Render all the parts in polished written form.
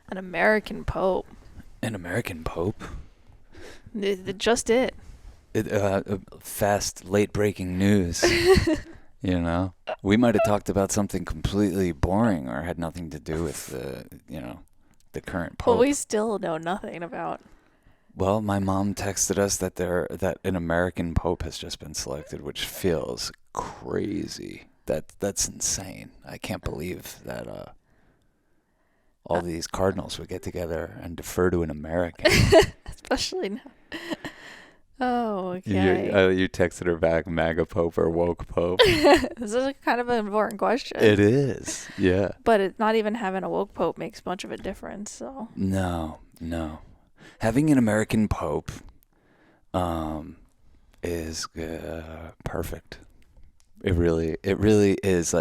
An American Pope. An American Pope? Just it. Fast, late breaking news. You know, we might have talked about something completely boring or had nothing to do with the current Well, we Pope. still know nothing about. Well, my mom texted us that an American Pope has just been selected, which feels crazy. That's insane. I can't believe that all Uh, these cardinals would get together and defer to an American. especially now. Oh, You, okay. you texted her back, MAGA Pope or woke Pope. This is kind of an important question. It is, yeah. But not even having a woke Pope makes much of a difference. So, No, no. Having an American Pope um, is perfect. It really is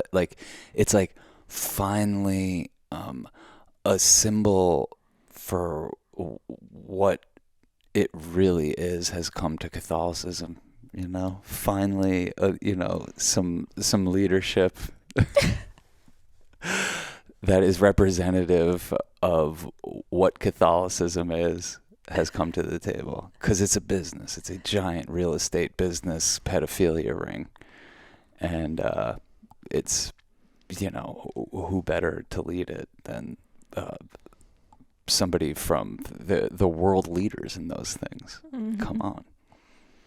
it's like finally a symbol for what it really is has come to Catholicism. Finally, some leadership that is representative of what Catholicism is has come to the table because it's a business. It's a giant real estate business pedophilia ring, and it's who better to lead it than uh, somebody from the world leaders in those things. Come on.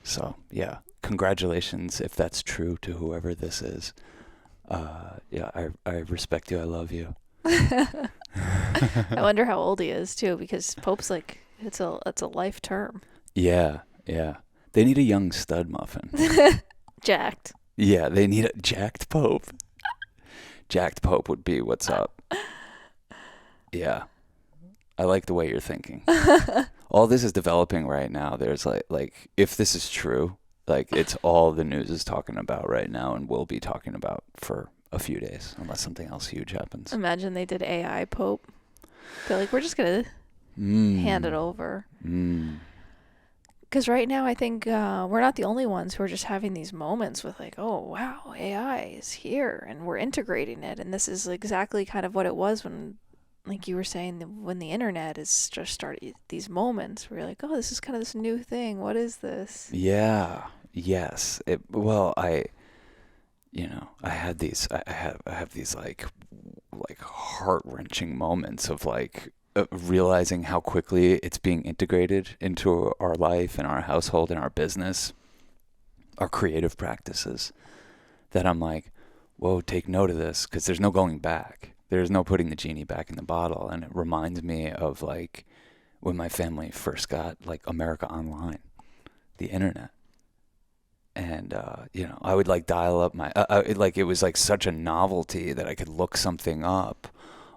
So yeah, congratulations if that's true to whoever this is. Yeah, I respect you. I love you. I wonder how old he is too, because Pope's like it's a life term. Yeah, yeah. They need a young stud muffin. Jacked. Yeah, they need a jacked Pope. Jacked Pope would be what's up. Yeah, I like the way you're thinking. All this is developing right now. There's like if this is true, like it's all the news is talking about right now and will be talking about for a few days unless something else huge happens. Imagine they did AI Pope. They're like, we're just gonna hand it Mm. over. Mm. Because right now, I think we're not the only ones who are just having these moments with like, oh wow, AI is here and we're integrating it, and this is exactly kind of what it was when, like you were saying, when the internet is just started. These moments where you're like, oh, this is kind of this new thing. What is this? Yeah. Yes. Well, I had these. I have these like heart wrenching moments of like realizing how quickly it's being integrated into our life and our household and our business, our creative practices. That I'm like, whoa, take note of this because there's no going back. There's no putting the genie back in the bottle, and it reminds me of like when my family first got like America Online, the internet. And I would like dial up it was like such a novelty that I could look something up,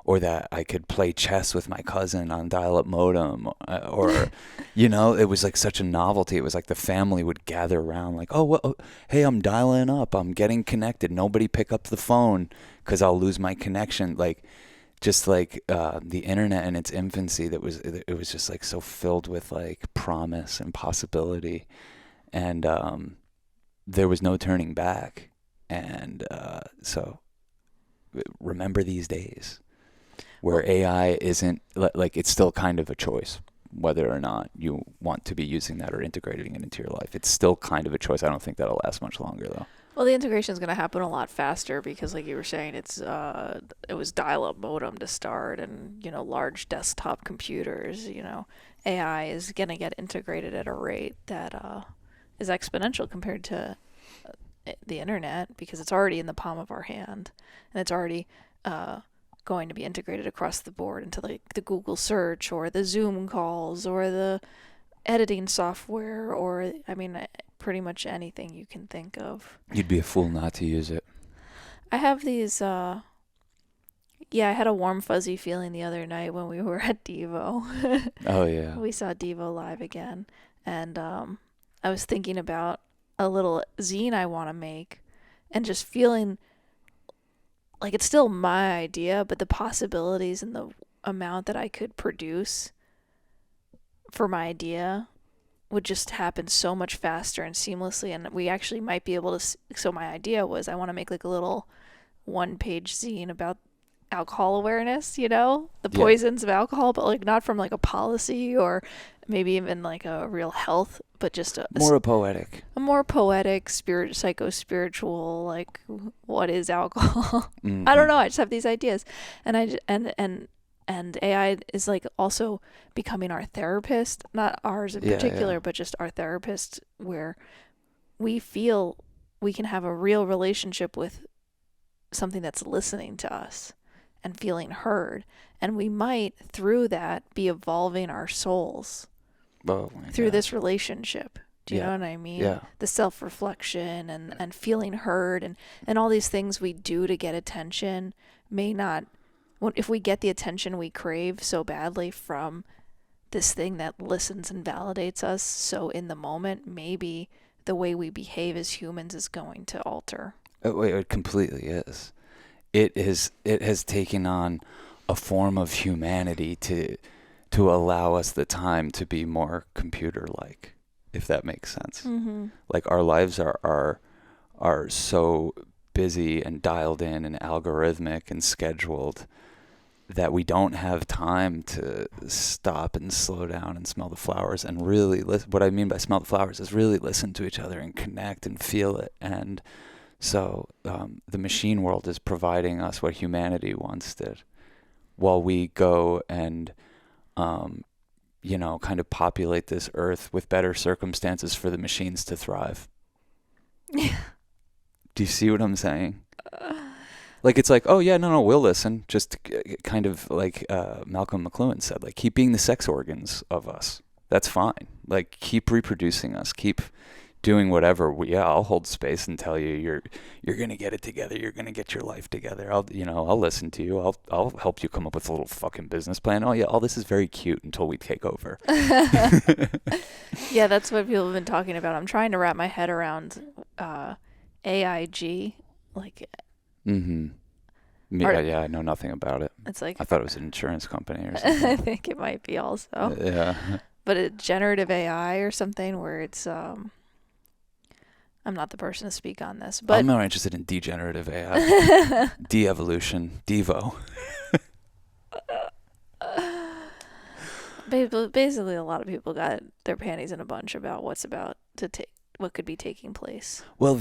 or that I could play chess with my cousin on dial-up modem, or it was like such a novelty. It was like the family would gather around, like, oh, well, hey, I'm dialing up, I'm getting connected. Nobody pick up the phone because I'll lose my connection. Like just like the internet in its infancy, it was just like so filled with like promise and possibility, and there was no turning back. And so remember these days Well, where AI isn't like it's still kind of a choice whether or not you want to be using that or integrating it into your life. It's still kind of a choice. I don't think that'll last much longer though. well, the integration is going to happen a lot faster because, like you were saying, it was dial-up modem to start, and large desktop computers. AI is going to get integrated at a rate that is exponential compared to the internet because it's already in the palm of our hand, and it's already going to be integrated across the board into like the Google search or the Zoom calls or the editing software, or I mean pretty much anything you can think of. You'd be a fool not to use it. I have these yeah, I had a warm fuzzy feeling the other night when we were at Devo. Oh yeah. We saw Devo live again, and I was thinking about a little zine I want to make, and just feeling like it's still my idea, but the possibilities and the amount that I could produce for my idea would just happen so much faster and seamlessly, and we actually might be able to. So my idea was I want to make like a little one-page zine about alcohol awareness, you know, the Yeah. poisons of alcohol, but like not from like a policy or maybe even like a real health, but just More poetic. a more poetic, psycho spiritual, like what is alcohol? I don't Mm-hmm. know. I just have these ideas, and and AI is like also becoming our therapist, not ours in Yeah, yeah. particular, but just our therapist, where we feel we can have a real relationship with something that's listening to us and feeling heard. And we might, through that, be evolving our souls Oh my through this gosh. relationship. Do you Yeah. know what I mean? Yeah. The self reflection and feeling heard and all these things we do to get attention may not, if we get the attention we crave so badly from this thing that listens and validates us so in the moment, maybe the way we behave as humans is going to alter. It completely is. It has taken on a form of humanity to allow us the time to be more computer like, if that makes sense. Mm-hmm. Like our lives are so busy and dialed in and algorithmic and scheduled that we don't have time to stop and slow down and smell the flowers and really listen. What I mean by smell the flowers is really listen to each other and connect and feel it. And so the machine world is providing us what humanity once did, while we go and um, kind of populate this earth with better circumstances for the machines to thrive. Do you see what I'm saying? Like, it's like, oh yeah, no, we'll listen. Just kind of like Malcolm McLuhan said, like, keep being the sex organs of us. That's fine. Like, keep reproducing us. Keep doing whatever. I'll hold space and tell you you're gonna get it together. You're gonna get your life together. I'll listen to you. I'll help you come up with a little fucking business plan. Oh yeah, all this is very cute until we take over. Yeah, that's what people have been talking about. I'm trying to wrap my head around AIG. Like, Mm-hmm. Yeah, I know nothing about it. it's like, I thought it was an insurance company or I something. think it might be also. Yeah. But a generative AI or something where it's, I'm not the person to speak on this, but I'm more interested in degenerative AI, de-evolution, Devo. basically a lot of people got their panties in a bunch about what could be taking place. Well,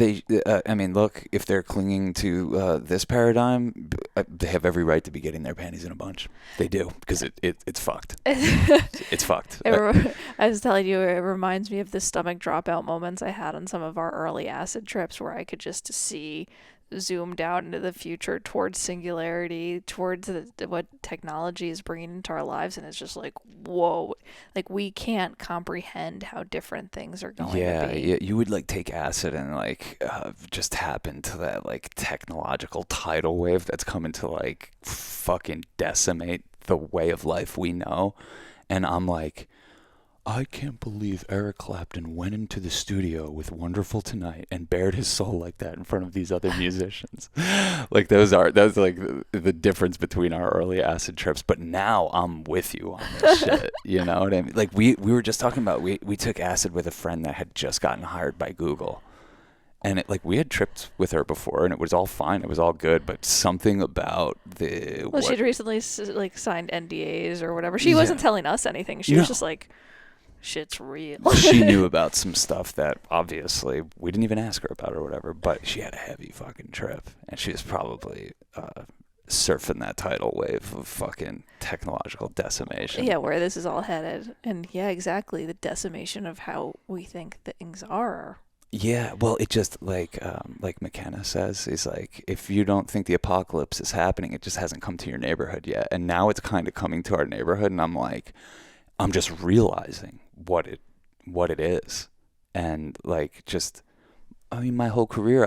I mean, look, if they're clinging to this paradigm, they have every right to be getting their panties in a bunch. They do, because it's fucked. It's fucked. I was telling you, it reminds me of the stomach dropout moments I had on some of our early acid trips where I could just see zoomed out into the future towards singularity, towards what technology is bringing into our lives, and it's just like, whoa, like we can't comprehend how different things are going to be. Yeah, you would like take acid and like just tap into that like technological tidal wave that's coming to like fucking decimate the way of life we know. And I'm like, I can't believe Eric Clapton went into the studio with Wonderful Tonight and bared his soul like that in front of these other musicians. Like that's like the difference between our early acid trips. But now I'm with you on this shit. You know what I mean? Like we were just talking about, we took acid with a friend that had just gotten hired by Google. And we had tripped with her before, and it was all fine. It was all good, but something about Well, she'd recently signed NDAs or whatever. She wasn't telling us anything. She was just like, shit's real. She knew about some stuff that obviously we didn't even ask her about or whatever, but she had a heavy fucking trip, and she was probably surfing that tidal wave of fucking technological decimation. Yeah, where this is all headed. And yeah, exactly. The decimation of how we think things are. Yeah, well, it just like McKenna says, is like, if you don't think the apocalypse is happening, it just hasn't come to your neighborhood yet. And now it's kind of coming to our neighborhood, and I'm like, I'm just realizing what it is. And like, just, I mean, my whole career,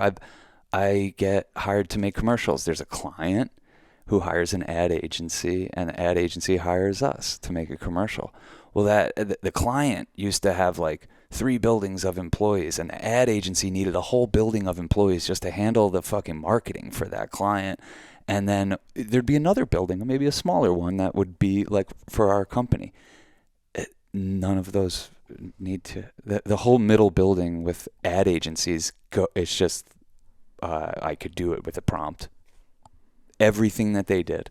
I get hired to make commercials. There's a client who hires an ad agency, and the ad agency hires us to make a commercial. Well, the client used to have like 3 buildings of employees, and the ad agency needed a whole building of employees just to handle the fucking marketing for that client. And then there'd be another building, maybe a smaller one, that would be like for our company. None of those need to. The whole middle building with ad agencies it's just I could do it with a prompt. everything that they did,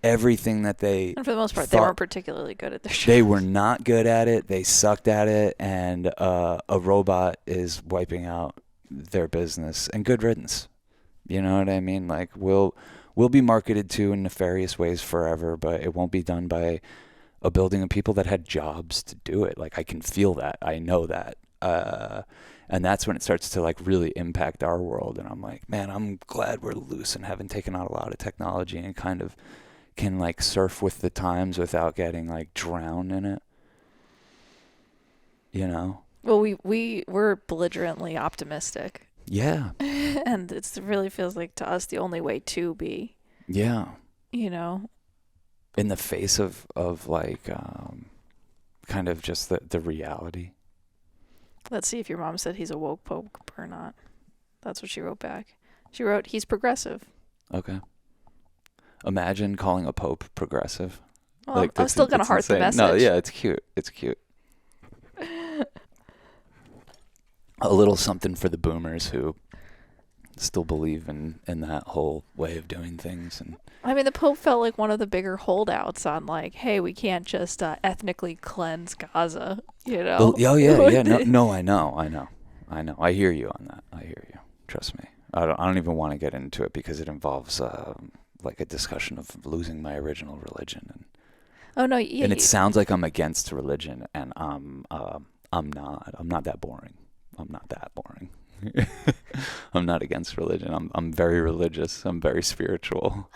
everything that they And for the most part, they thought, weren't particularly good at their job. they were not good at it. They sucked at it, and a robot is wiping out their business. And good riddance. You know what I mean? Like we'll be marketed to in nefarious ways forever, but it won't be done by a building of people that had jobs to do it. Like I can feel that. I know that. And that's when it starts to like really impact our world. And I'm like, man, I'm glad we're loose and haven't taken on a lot of technology and kind of can like surf with the times without getting like drowned in it. You know? Well, we're belligerently optimistic. Yeah. And it really feels like to us the only way to be. Yeah. You know? In the face of like kind of just the reality. Let's see if your mom said he's a woke pope or not. That's what she wrote back. She wrote, he's progressive. Okay. Imagine calling a pope progressive. Well, Like, I'm still going to heart the message. No, yeah, it's cute. It's cute. A little something for the boomers who still believe in that whole way of doing things. And I mean, the Pope felt like one of the bigger holdouts on like, hey, we can't just ethnically cleanse Gaza, you know? oh yeah. No, I know. I hear you on that. I hear you. Trust me. I don't even want to get into it because it involves like a discussion of losing my original religion. And Oh no, yeah. and it sounds like I'm against religion, and I'm not. I'm not that boring. I'm not that boring. I'm not against religion. I'm very religious. I'm very spiritual.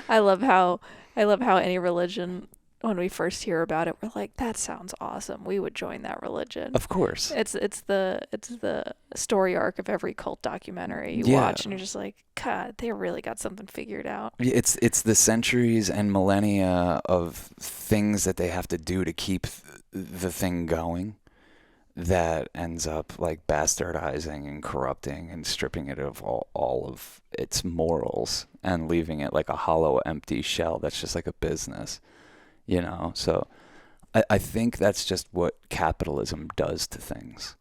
I love how any religion, when we first hear about it, we're like, that sounds awesome. We would join that religion. Of course. It's the story arc of every cult documentary you Yeah. watch, and you're just like, God, they really got something figured out. It's the centuries and millennia of things that they have to do to keep the thing going that ends up like bastardizing and corrupting and stripping it of all of its morals and leaving it like a hollow, empty shell that's just like a business, you know? So I think that's just what capitalism does to things.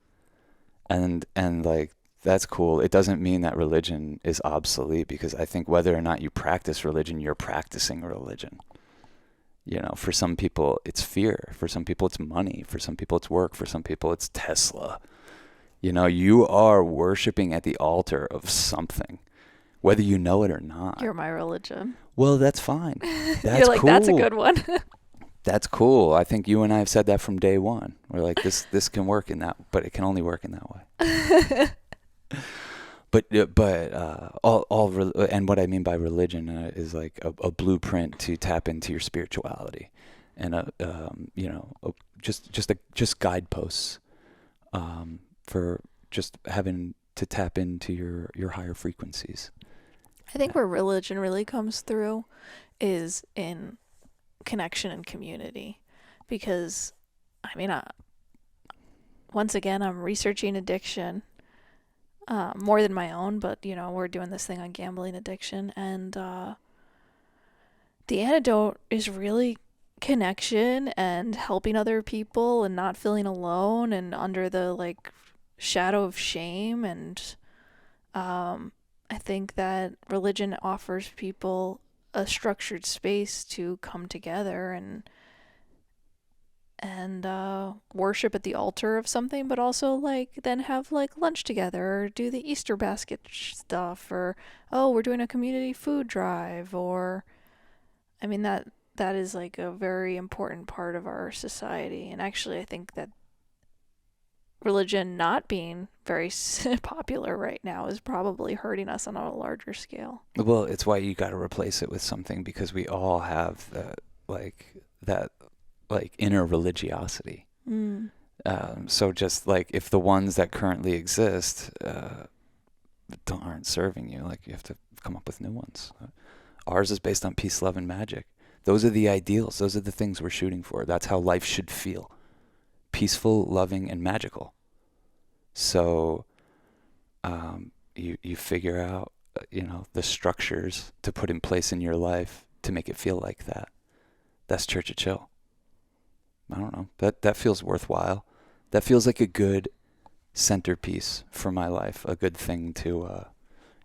And like, that's cool. It doesn't mean that religion is obsolete, because I think whether or not you practice religion, you're practicing religion. You know, for some people it's fear, for some people it's money, for some people it's work, for some people it's Tesla. You know, you are worshiping at the altar of something, whether you know it or not. You're my religion. Well, that's fine. That's You're like, cool. that's a good one. That's cool. I think you and I have said that from day one. We're like, this can work in that, but it can only work in that way. But and what I mean by religion is like a blueprint to tap into your spirituality, and just guideposts for just having to tap into your higher frequencies. I think where religion really comes through is in connection and community, because I mean, once again, I'm researching addiction. More than my own, but you know, we're doing this thing on gambling addiction, and the antidote is really connection and helping other people and not feeling alone and under the like shadow of shame. And I think that religion offers people a structured space to come together and worship at the altar of something, but also like then have like lunch together or do the Easter basket stuff, or we're doing a community food drive, or I mean that is like a very important part of our society. And actually I think that religion not being very popular right now is probably hurting us on a larger scale. Well, it's why you got to replace it with something, because we all have that inner religiosity. So just like if the ones that currently exist aren't serving you, like you have to come up with new ones. Ours is based on peace, love, and magic. Those are the ideals. Those are the things we're shooting for. That's how life should feel. Peaceful, loving, and magical. So you figure out the structures to put in place in your life to make it feel like that. That's Church of Chill. I don't know. That feels worthwhile. That feels like a good centerpiece for my life. A good thing to,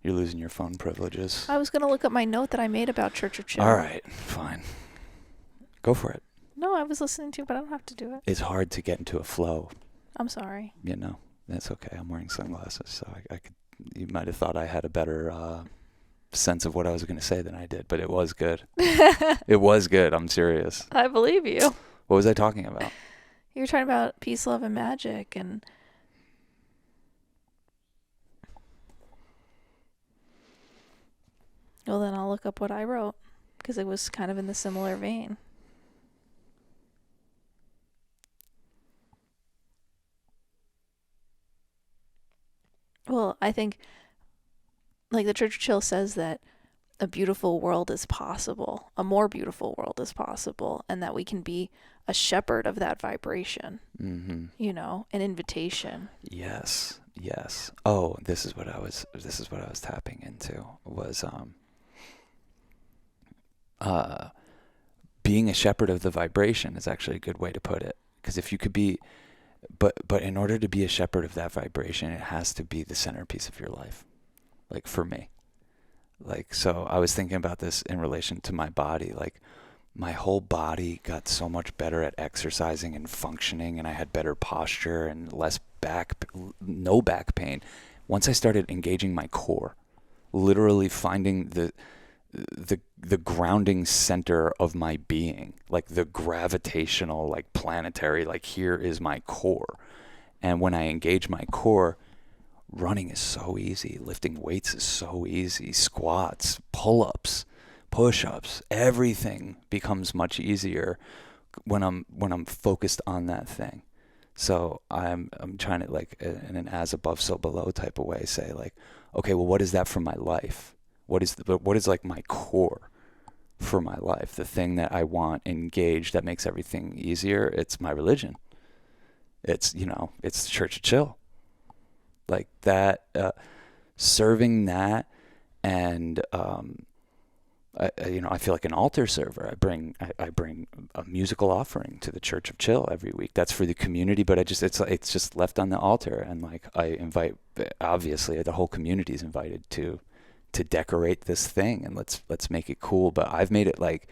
You're losing your phone privileges. I was going to look up my note that I made about Church of Chill. All right, fine. Go for it. No, I was listening to it, but I don't have to do it. It's hard to get into a flow. I'm sorry. You know, that's okay. I'm wearing sunglasses, so I could. You might have thought I had a better sense of what I was going to say than I did, but it was good. It was good. I'm serious. I believe you. What was I talking about? You were talking about peace, love, and magic, and well, then I'll look up what I wrote because it was kind of in the similar vein. Well, I think, like, the Church of Chill says that a beautiful world is possible, a more beautiful world is possible, and that we can be a shepherd of that vibration. Mm-hmm. You know, an invitation. Yes. Oh, this is what I was tapping into was being a shepherd of the vibration is actually a good way to put it. Because if you could be, but in order to be a shepherd of that vibration, it has to be the centerpiece of your life. Like for me, like, so I was thinking about this in relation to my body. Like my whole body got so much better at exercising and functioning, and I had better posture and no back pain. Once I started engaging my core, literally finding the grounding center of my being, like the gravitational, like planetary, like here is my core. And when I engage my core, running is so easy, lifting weights is so easy, squats, pull-ups, push-ups, everything becomes much easier when I'm focused on that thing. So I'm trying to, like, in an as above so below type of way, say like, okay, well, what is that for my life? What is like my core for my life? The thing that I want engaged that makes everything easier. It's my religion. It's, you know, it's the Church of Chill. Like that, serving that, and I feel like an altar server. I bring a musical offering to the Church of Chill every week. That's for the community, but it's just left on the altar, and like I invite, obviously the whole community is invited to decorate this thing, and let's make it cool. But I've made it like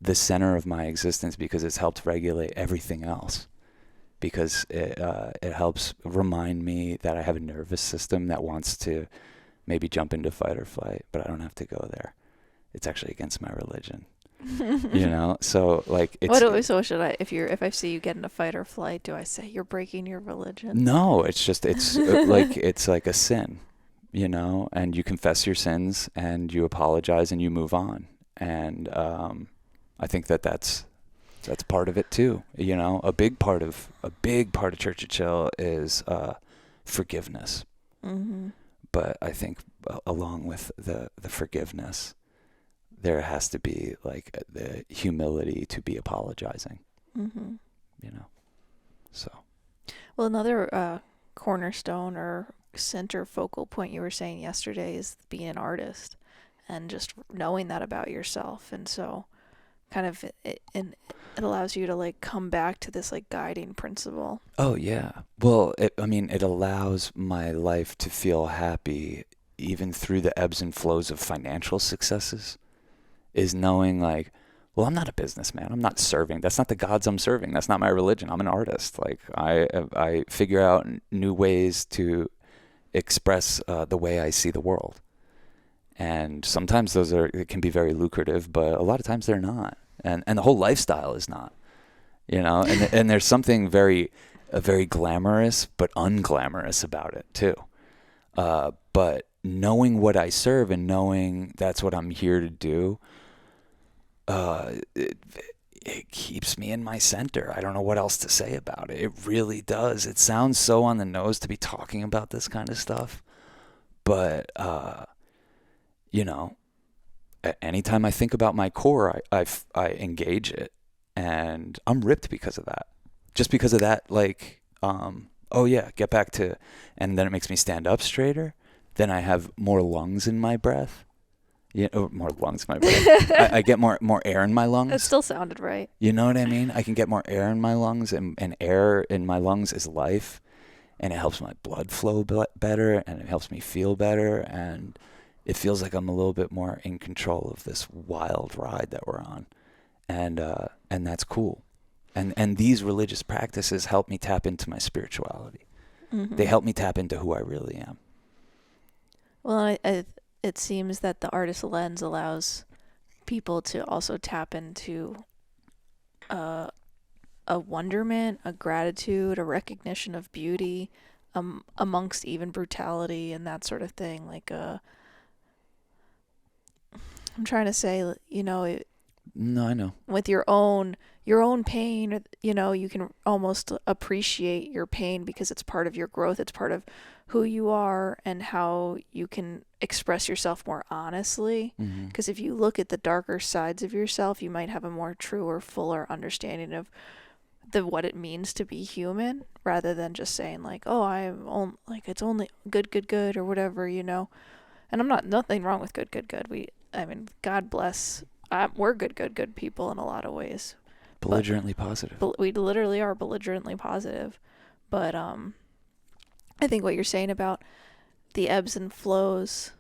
the center of my existence because it's helped regulate everything else. Because it helps remind me that I have a nervous system that wants to maybe jump into fight or flight, but I don't have to go there. It's actually against my religion, you know. So like, So should I? If I see you get in a fight or flight, do I say you're breaking your religion? No, it's like it's like a sin, you know. And you confess your sins and you apologize and you move on. And I think that's part of it too. You know, a big part of Church of Chill is forgiveness. Mm-hmm. But I think along with the forgiveness, there has to be like the humility to be apologizing. Mm-hmm. You know, so. Well, another cornerstone or center focal point you were saying yesterday is being an artist and just knowing that about yourself, and so kind of it allows you to like come back to this like guiding principle. Oh yeah. Well, it allows my life to feel happy even through the ebbs and flows of financial successes, is knowing like, well, I'm not a businessman. I'm not serving. That's not the gods I'm serving. That's not my religion. I'm an artist. Like I figure out new ways to express the way I see the world. And sometimes it can be very lucrative, but a lot of times they're not. And the whole lifestyle is not, you know, and there's something very glamorous, but unglamorous about it too. But knowing what I serve and knowing that's what I'm here to do, it keeps me in my center. I don't know what else to say about it. It really does. It sounds so on the nose to be talking about this kind of stuff, but, you know, anytime I think about my core, I engage it, and I'm ripped because of that. Just because of that, like, oh yeah, get back to, and then it makes me stand up straighter. Then I have more lungs in my breath. More lungs in my breath. I get more air in my lungs. It still sounded right. You know what I mean? I can get more air in my lungs, and air in my lungs is life, and it helps my blood flow better, and it helps me feel better, and it feels like I'm a little bit more in control of this wild ride that we're on. And that's cool. And these religious practices help me tap into my spirituality. They help me tap into who I really am. Well, it seems that the artist lens allows people to also tap into a wonderment, a gratitude, a recognition of beauty, amongst even brutality and that sort of thing. Like, I'm trying to say, you know, No, I know. with your own pain, you know, you can almost appreciate your pain because it's part of your growth. It's part of who you are and how you can express yourself more honestly. Because if you look at the darker sides of yourself, you might have a more truer, fuller understanding of what it means to be human, rather than just saying like, oh, like it's only good or whatever, you know. And nothing wrong with good. I mean, God bless. We're good people in a lot of ways. Belligerently positive. We literally are belligerently positive. But I think what you're saying about the ebbs and flows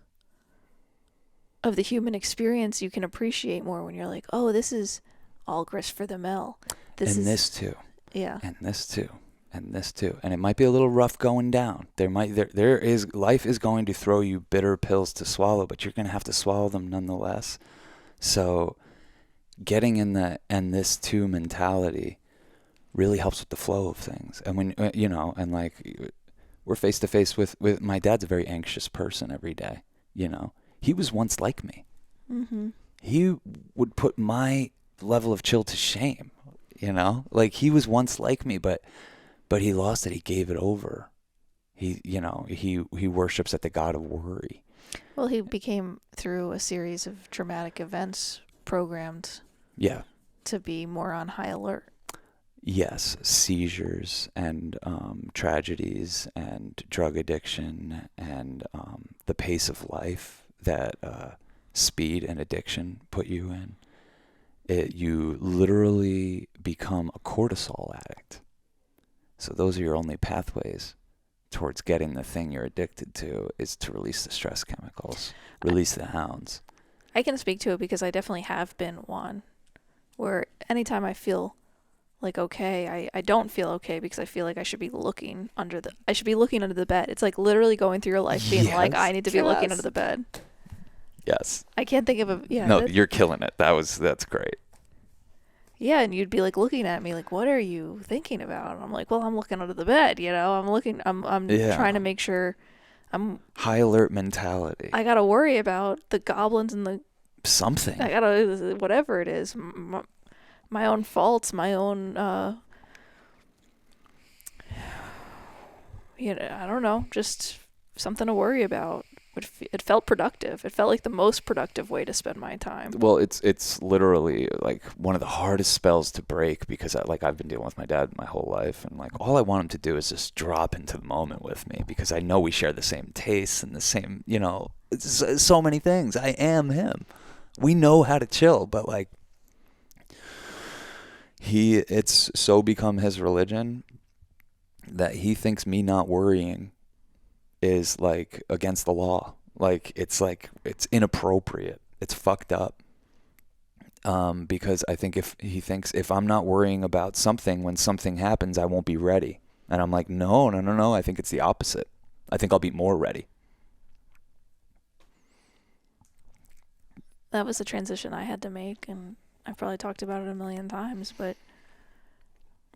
of the human experience, you can appreciate more when you're like, oh, this is all grist for the mill. This too. Yeah. And this too. And this too. And it might be a little rough going down. Life is going to throw you bitter pills to swallow, but you're going to have to swallow them nonetheless. So getting in the and this too mentality really helps with the flow of things. And when, you know, and like we're face to face with my dad's a very anxious person every day, you know. He was once like me. He would put my level of chill to shame, you know. Like he was once like me, but he lost it. He gave it over. He worships at the god of worry. Well, he became, through a series of traumatic events, programmed. Yeah. To be more on high alert. Yes, seizures and tragedies and drug addiction and the pace of life that speed and addiction put you in. You literally become a cortisol addict. So those are your only pathways towards getting the thing you're addicted to, is to release the stress chemicals, release the hounds. I can speak to it because I definitely have been one where anytime I feel like okay, I don't feel okay because I feel like I should be looking under the bed. It's like literally going through your life being like, I need to be looking under the bed. Yes. I can't think of No, you're killing it. That's great. Yeah, and you'd be like looking at me like, what are you thinking about? And I'm like, well, I'm looking under the bed, you know. I'm trying to make sure I'm high alert mentality. I gotta worry about the goblins and the something. I gotta, whatever it is, my own faults, my own I don't know, just something to worry about. It felt productive. It felt like the most productive way to spend my time. Well, it's literally like one of the hardest spells to break, because I've been dealing with my dad my whole life, and like all I want him to do is just drop into the moment with me, because I know we share the same tastes and the same, you know, so many things. I am him. We know how to chill, but like it's so become his religion that he thinks me not worrying is like against the law. It's inappropriate. It's fucked up. Because I think if he thinks if I'm not worrying about something, when something happens, I won't be ready. And I'm like, no. I think it's the opposite. I think I'll be more ready. That was a transition I had to make, and I've probably talked about it a million times, but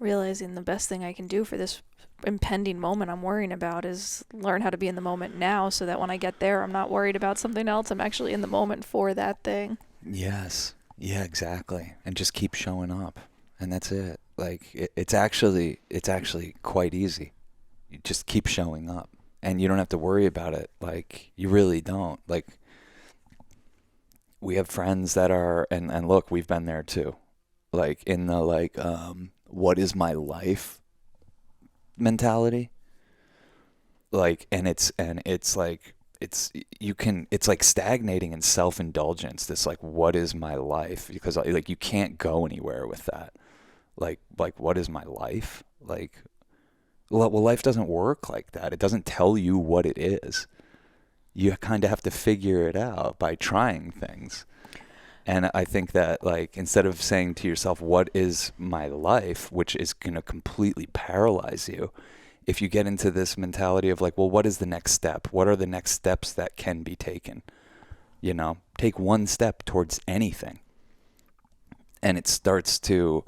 realizing the best thing I can do for this impending moment I'm worrying about is learn how to be in the moment now, so that when I get there, I'm not worried about something else. I'm actually in the moment for that thing. Yes. Yeah, exactly. And just keep showing up. And that's it. Like, it's actually quite easy. You just keep showing up. And you don't have to worry about it. Like, you really don't. Like, we have friends that are, and look, we've been there too. Like, in the, what is my life mentality? Like, it's like stagnating in self-indulgence. This like, what is my life? Because like you can't go anywhere with that. Like what is my life? Like, well, life doesn't work like that. It doesn't tell you what it is. You kind of have to figure it out by trying things. And I think that, like, instead of saying to yourself, what is my life, which is going to completely paralyze you, if you get into this mentality of like, well, what is the next step? What are the next steps that can be taken? You know, take one step towards anything. And it starts to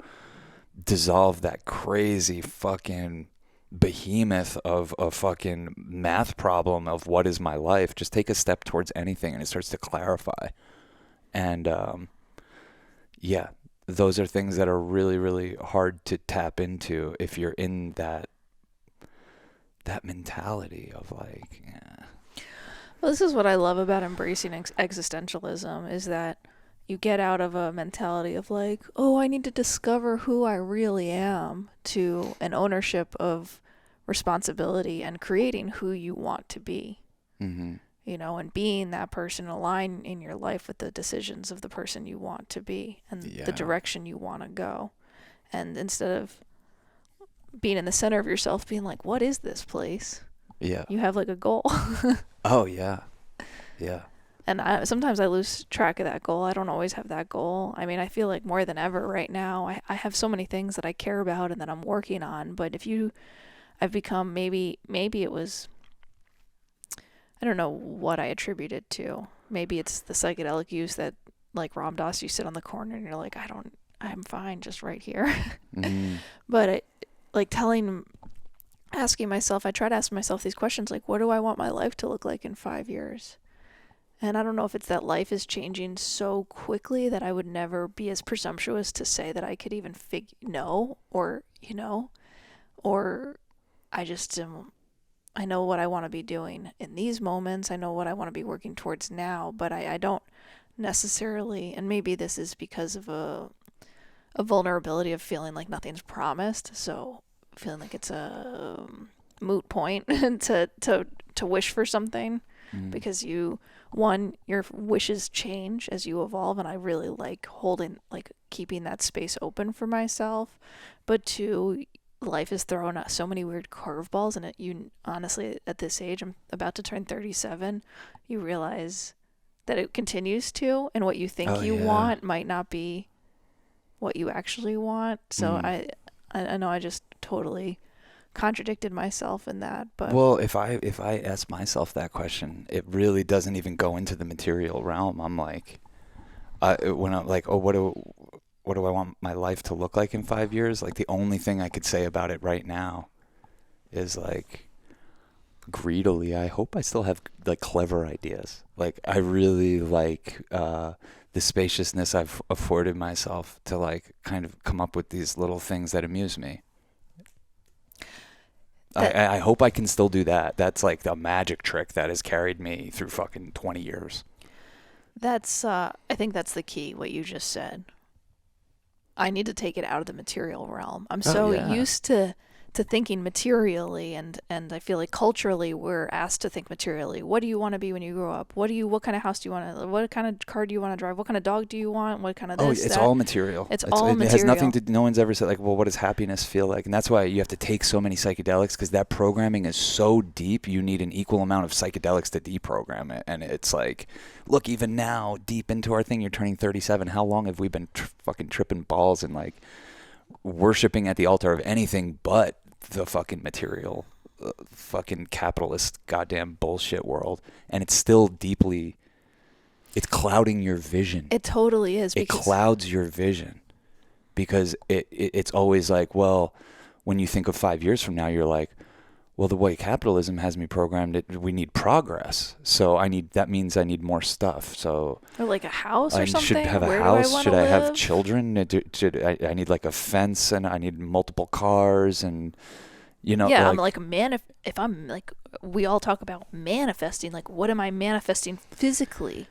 dissolve that crazy fucking behemoth of a fucking math problem of what is my life. Just take a step towards anything and it starts to clarify. And yeah, those are things that are really, really hard to tap into if you're in that mentality of like, yeah. Well, this is what I love about embracing existentialism is that you get out of a mentality of like, oh, I need to discover who I really am, to an ownership of responsibility and creating who you want to be. Mm-hmm. You know, and being that person, align in your life with the decisions of the person you want to be and the direction you want to go. And instead of being in the center of yourself, being like, what is this place? Yeah. You have like a goal. Oh, yeah. Yeah. And sometimes I lose track of that goal. I don't always have that goal. I mean, I feel like more than ever right now, I have so many things that I care about and that I'm working on. But I've become, maybe it was, I don't know what I attribute it to. Maybe it's the psychedelic use that, like Ram Dass, you sit on the corner and you're like, I'm fine just right here. Mm-hmm. But asking myself, I try to ask myself these questions like, what do I want my life to look like in 5 years? And I don't know if it's that life is changing so quickly that I would never be as presumptuous to say that I could even know, or, or I just I know what I want to be doing in these moments. I know what I want to be working towards now, but I don't necessarily, and maybe this is because of a vulnerability of feeling like nothing's promised. So feeling like it's a moot point to wish for something, because your wishes change as you evolve, and I really like keeping that space open for myself. But two, life is throwing out so many weird curveballs, and you honestly, at this age, I'm about to turn 37, you realize that it continues to, and what you think you want might not be what you actually want. So I know I just totally contradicted myself in that, but well, if I ask myself that question, it really doesn't even go into the material realm. I'm like, when I'm like, oh, what do I want my life to look like in 5 years? Like, the only thing I could say about it right now is like, greedily, I hope I still have like clever ideas. Like, I really like the spaciousness I've afforded myself to like kind of come up with these little things that amuse me. I hope I can still do that. That's like the magic trick that has carried me through fucking 20 years. That's I think that's the key, what you just said. I need to take it out of the material realm. I'm so used to thinking materially, and I feel like culturally we're asked to think materially. What do you want to be when you grow up? What kind of house do you want to, what kind of car do you want to drive? What kind of dog do you want? What kind of this? It's all material. It's all material. It has nothing to, no one's ever said like, well, what does happiness feel like? And that's why you have to take so many psychedelics, because that programming is so deep, you need an equal amount of psychedelics to deprogram it. And it's like, look, even now, deep into our thing, you're turning 37. How long have we been fucking tripping balls and like worshiping at the altar of anything but the fucking material, fucking capitalist goddamn bullshit world? And it's still deeply, it's clouding your vision. It totally is. It clouds your vision, because it's always like, well, when you think of 5 years from now, you're like, well, the way capitalism has me programmed, we need progress. So that means I need more stuff. So, or like a house or I something. should have a house. Should I have children? I need like a fence, and I need multiple cars, and yeah, I'm like if I'm like, we all talk about manifesting, like what am I manifesting physically?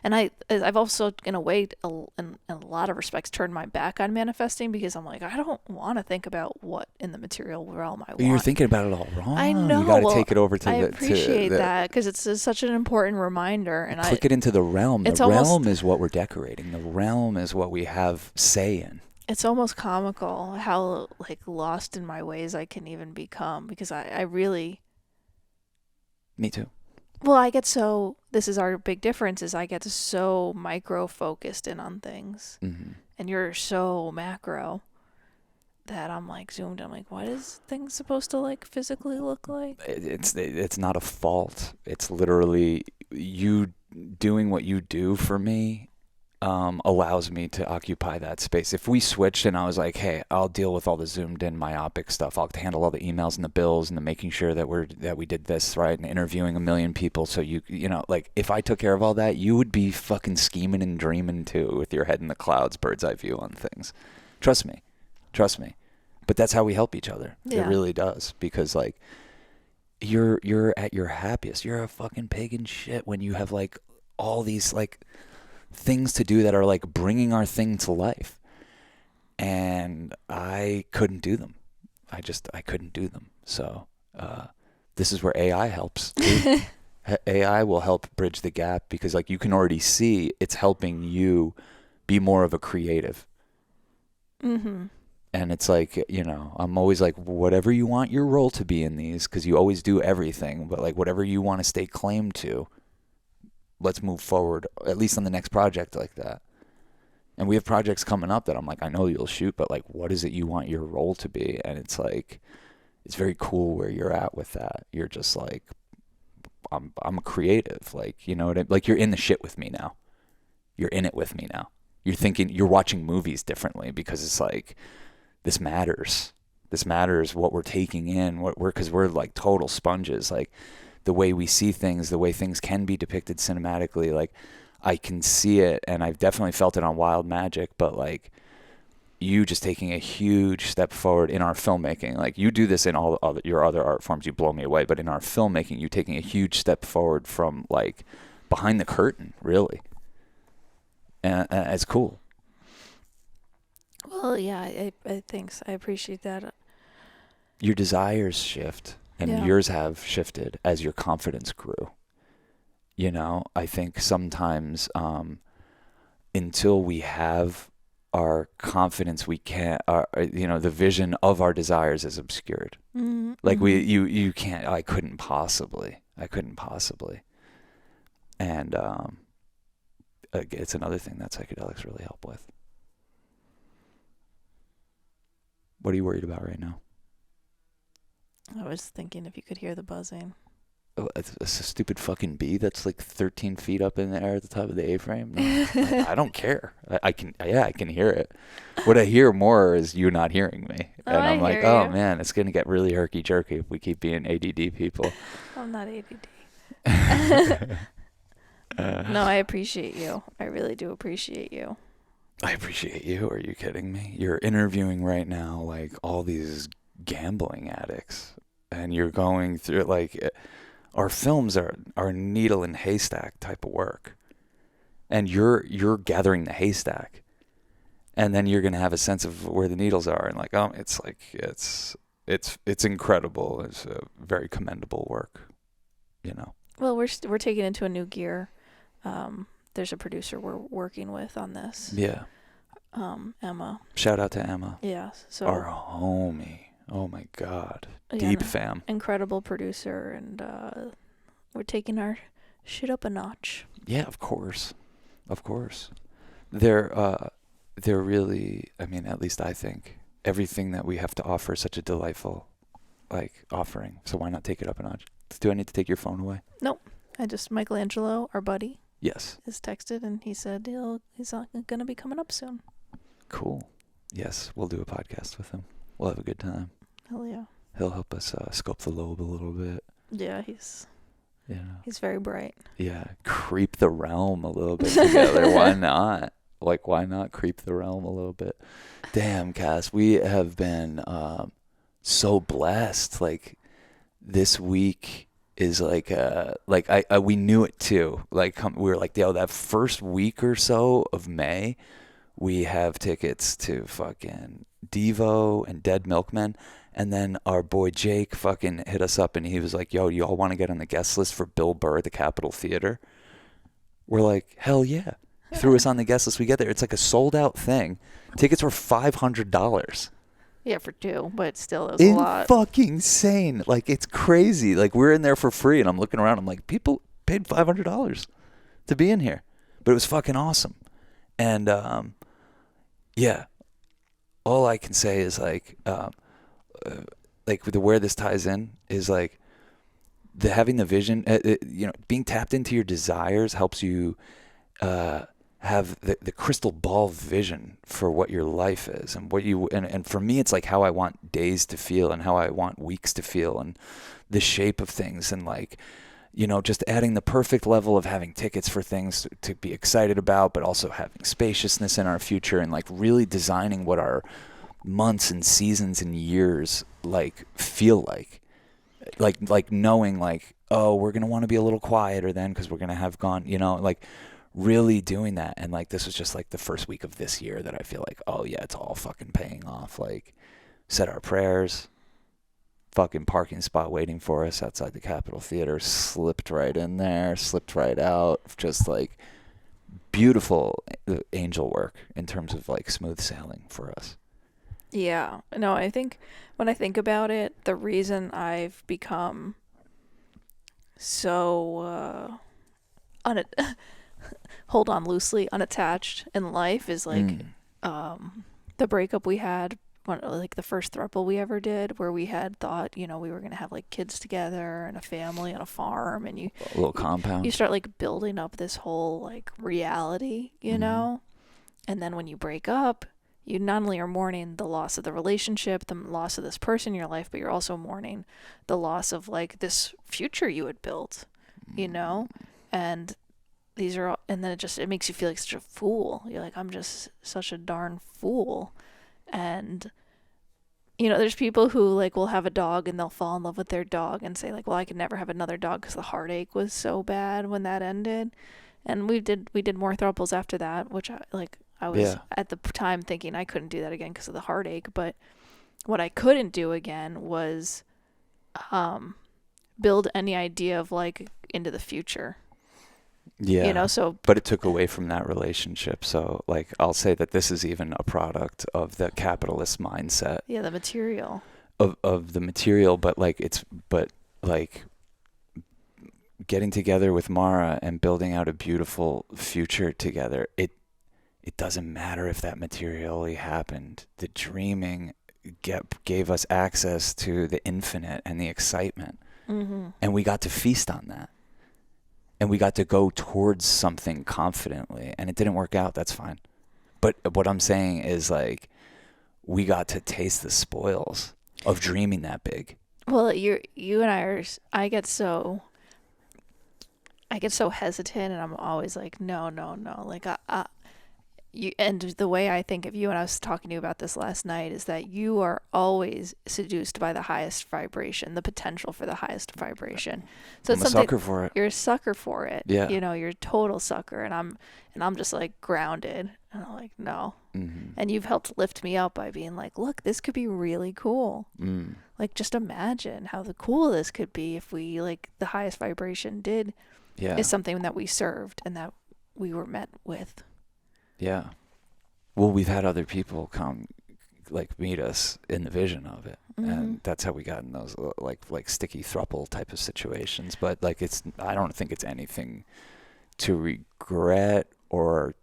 And I've also, in a way, in a lot of respects, turned my back on manifesting, because I'm like, I don't want to think about what in the material realm I want. You're thinking about it all wrong. I know. You got to take it over to I appreciate that, because it's such an important reminder. And click it into the realm. The realm is what we're decorating. The realm is what we have say in. It's almost comical how like lost in my ways I can even become, because I really. Me too. Well, this is our big difference is I get so micro focused in on things Mm-hmm. and you're so macro that I'm like zoomed. I'm like, what is things supposed to like physically look like? It's not a fault. It's literally you doing what you do for me allows me to occupy that space. If we switched and I was like, hey, I'll deal with all the zoomed in myopic stuff. I'll handle all the emails and the bills and the making sure that we did this right and interviewing a million people. So you know, like if I took care of all that, you would be fucking scheming and dreaming too with your head in the clouds, bird's eye view on things. Trust me. Trust me. But that's how we help each other. Yeah. It really does. Because like you're at your happiest. You're a fucking pig in shit when you have like all these like things to do that are like bringing our thing to life, and I couldn't do them. I couldn't do them. So this is where AI helps. AI will help bridge the gap because like you can already see it's helping you be more of a creative. Mm-hmm. And it's like, you know, I'm always like, whatever you want your role to be in these, because you always do everything, but like whatever you want to stay claimed to, let's move forward, at least on the next project like that. And we have projects coming up that I'm like, I know you'll shoot, but like, what is it you want your role to be? And it's like, it's very cool where you're at with that. You're just like, I'm a creative. Like, you know what like you're in the shit with me now. You're in it with me now. You're thinking, you're watching movies differently because it's like, this matters. This matters what we're taking in, because we're like total sponges. Like, the way we see things, the way things can be depicted cinematically, like I can see it, and I've definitely felt it on Wild Magic, but like you just taking a huge step forward in our filmmaking. Like you do this in all your other art forms, you blow me away, but in our filmmaking, you taking a huge step forward from like behind the curtain, really. And it's cool. Well, yeah, I think so. I appreciate that. Your desires shift. And yours have shifted as your confidence grew. You know, I think sometimes until we have our confidence, we can't, you know, the vision of our desires is obscured. Mm-hmm. Like you can't, I couldn't possibly. And it's another thing that psychedelics really help with. What are you worried about right now? I was thinking if you could hear the buzzing. Oh, it's a stupid fucking bee that's like 13 feet up in the air at the top of the A-frame. No, I don't care. I can hear it. What I hear more is you not hearing me. And I'm like, oh man, it's going to get really herky-jerky if we keep being ADD people. I'm not ADD. No, I appreciate you. I really do appreciate you. I appreciate you. Are you kidding me? You're interviewing right now like all these gambling addicts, and you're going through like our films are needle in haystack type of work, and you're gathering the haystack, and then you're gonna have a sense of where the needles are, and like, oh, it's like it's incredible. It's a very commendable work, you know. Well, we're taking it into a new gear. There's a producer we're working with on this. Yeah. Emma. Shout out to Emma. Yeah. So our homie. Oh my God. Yeah, Deep fam. Incredible producer, and we're taking our shit up a notch. Yeah, of course. They're really, I mean, at least I think everything that we have to offer is such a delightful like offering. So why not take it up a notch? Do I need to take your phone away? Nope. Michelangelo, our buddy. Yes. Is texted, and he said he's going to be coming up soon. Cool. Yes, we'll do a podcast with him. We'll have a good time. Hell yeah. He'll help us scope the lobe a little bit. Yeah, he's very bright. Yeah, creep the realm a little bit together. Why not? Like, why not creep the realm a little bit? Damn, Cass, we have been so blessed. Like, this week is like we knew it too. Like, we were like, yo, that first week or so of May, we have tickets to fucking Devo and Dead Milkmen. And then our boy Jake fucking hit us up, and he was like, yo, you all want to get on the guest list for Bill Burr at the Capitol Theater? We're like, hell yeah. He threw us on the guest list. We get there. It's like a sold out thing. Tickets were $500. Yeah, for two, but still, it was a lot. Fucking insane. Like, it's crazy. Like, we're in there for free, and I'm looking around. I'm like, people paid $500 to be in here, but it was fucking awesome. And yeah, all I can say is like where this ties in is like having the vision. Being tapped into your desires helps you have the crystal ball vision for what your life is and what you and for me it's like how I want days to feel and how I want weeks to feel and the shape of things and like just adding the perfect level of having tickets for things to be excited about, but also having spaciousness in our future and like really designing what our months and seasons and years like feel like knowing like, oh, we're going to want to be a little quieter then because we're going to have gone, like really doing that. And like this was just like the first week of this year that I feel like, oh yeah, it's all fucking paying off. Like said our prayers, fucking parking spot waiting for us outside the Capitol Theater, slipped right in there, slipped right out, just like beautiful angel work in terms of like smooth sailing for us. Yeah. No, I think when I think about it, the reason I've become so hold on loosely unattached in life is like the breakup we had, like the first throuple we ever did, where we had thought we were gonna have like kids together and a family and a farm, and a little compound. You start like building up this whole like reality, and then when you break up, you not only are mourning the loss of the relationship, the loss of this person in your life, but you're also mourning the loss of like this future you had built, and these are all, and then it makes you feel like such a fool. You're like, I'm just such a darn fool. And there's people who like will have a dog and they'll fall in love with their dog and say like, well, I could never have another dog because the heartache was so bad when that ended. And we did more thruples after that, which I was at the time thinking I couldn't do that again because of the heartache. But what I couldn't do again was build any idea of like into the future. Yeah. So but it took away from that relationship. So like I'll say that this is even a product of the capitalist mindset. Yeah, the material. Of the material, but getting together with Mara and building out a beautiful future together, it doesn't matter if that materially happened. The dreaming gave us access to the infinite and the excitement. And we got to feast on that. And we got to go towards something confidently. And it didn't work out, that's fine. But what I'm saying is like we got to taste the spoils of dreaming that big. Well, you and I get so hesitant, and I'm always like, no. Like, and the way I think of you, and I was talking to you about this last night, is that you are always seduced by the highest vibration, the potential for the highest vibration. So I'm a sucker for it. You're a sucker for it. Yeah. You're a total sucker, and I'm just like grounded, and I'm like, no. And you've helped lift me up by being like, look, this could be really cool. Like, just imagine how cool this could be if we like the highest vibration is something that we served and that we were met with. Yeah. Well, we've had other people come, like, meet us in the vision of it, and that's how we got in those like sticky throuple type of situations. But like, I don't think it's anything to regret or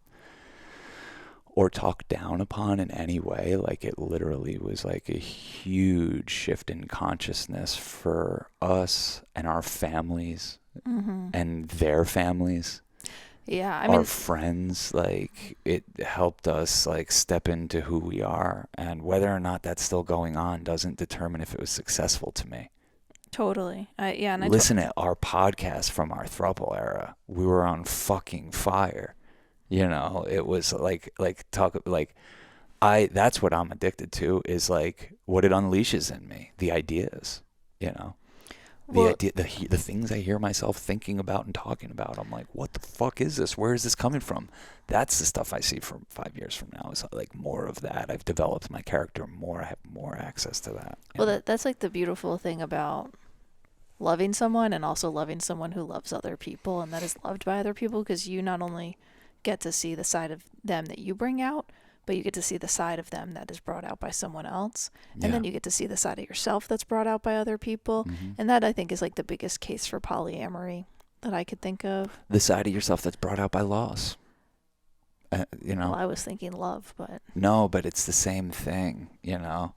talk down upon in any way. Like, it literally was like a huge shift in consciousness for us and our families and their families. Yeah, I mean, our mean, friends, like, it helped us like step into who we are, and whether or not that's still going on doesn't determine if it was successful to me. Totally. And listen to our podcast from our throuple era. We were on fucking fire. It was that's what I'm addicted to, is like what it unleashes in me, the ideas, Well, the things I hear myself thinking about and talking about. I'm like, what the fuck is this? Where is this coming from? That's the stuff I see from 5 years from now, is like more of that. I've developed my character more. I have more access to that. Well, that's like the beautiful thing about loving someone, and also loving someone who loves other people and that is loved by other people, because you not only get to see the side of them that you bring out, but you get to see the side of them that is brought out by someone else. And then you get to see the side of yourself that's brought out by other people. And that, I think, is like the biggest case for polyamory, that I could think of. The side of yourself that's brought out by loss. You Well, know? I was thinking love, but No, but it's the same thing, you know?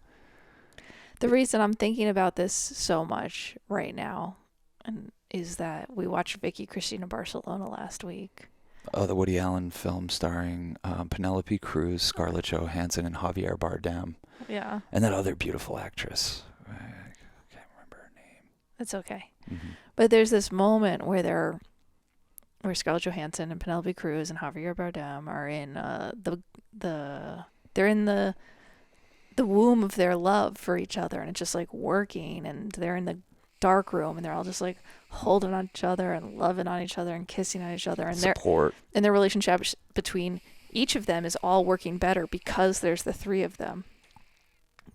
the reason I'm thinking about this so much right now and is that we watched Vicky Cristina Barcelona last week. Oh, the Woody Allen film starring Penelope Cruz, Scarlett Johansson, and Javier Bardem. Yeah, And that other beautiful actress. I can't remember her name. it's okay. Mm-hmm. But there's this moment where Scarlett Johansson and Penelope Cruz and Javier Bardem are in they're in the womb of their love for each other, and it's just like working, and they're in the dark room, and they're all just like holding on each other and loving on each other and kissing on each other, and Support. their relationship between each of them is all working better because there's the three of them.